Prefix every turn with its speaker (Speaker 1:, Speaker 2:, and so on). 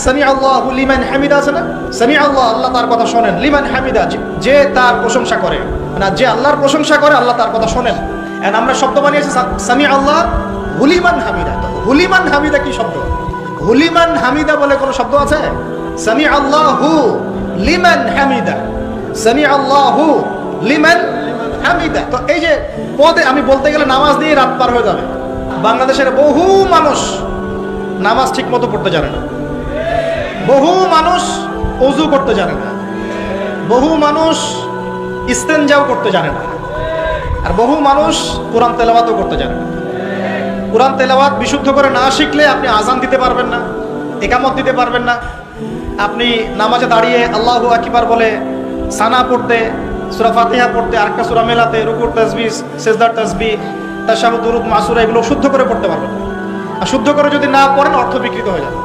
Speaker 1: সামি আল্লাহু লিমান হামিদা আছে না, সামি আল্লাহ, আল্লাহ তার কথা শোনেন, লিমান হামিদা, যে তার প্রশংসা করে, না যে আল্লাহর প্রশংসা করে আল্লাহ তার কথা শোনেন। এন্ড আমরা শব্দ বানিয়েছি সামি আল্লাহ হুলিমান হামিদা। তো হুলিমান হামিদা কি শব্দ? হুলিমান হামিদা বলে কোনো শব্দ আছে? সামি আল্লাহু লিমান হামিদা, সামি আল্লাহু লিমান হামিদা। তো এই যে পদে আমি বলতে গেলে নামাজ দিয়ে রাত পার হয়ে যাবে। বাংলাদেশের বহু মানুষ নামাজ ঠিক মতো পড়তে জানে না, বহু মানুষ ওযু করতে জানে না, বহু মানুষ ইস্তেনজাও করতে জানে না, আর বহু মানুষ কোরআন তেলাওয়াতও করতে জানে না। কোরআন তেলাওয়াত বিশুদ্ধ করে না শিখলে আপনি আজান দিতে পারবেন না, ইকামত দিতে পারবেন না। আপনি নামাজে দাঁড়িয়ে আল্লাহু আকবার বলে সানা পড়তে, সূরা ফাতিহা পড়তে, আরেকটা সূরা মেলাতে, রুকুর তাসবিহ, সিজদার তাসবিহ, তাশাহুদ, দুরূদ, মাসুরা এগুলো শুদ্ধ করে পড়তে পারবেন না। আর শুদ্ধ করে যদি না পড়েন অর্থ বিকৃত হয়ে যাবে।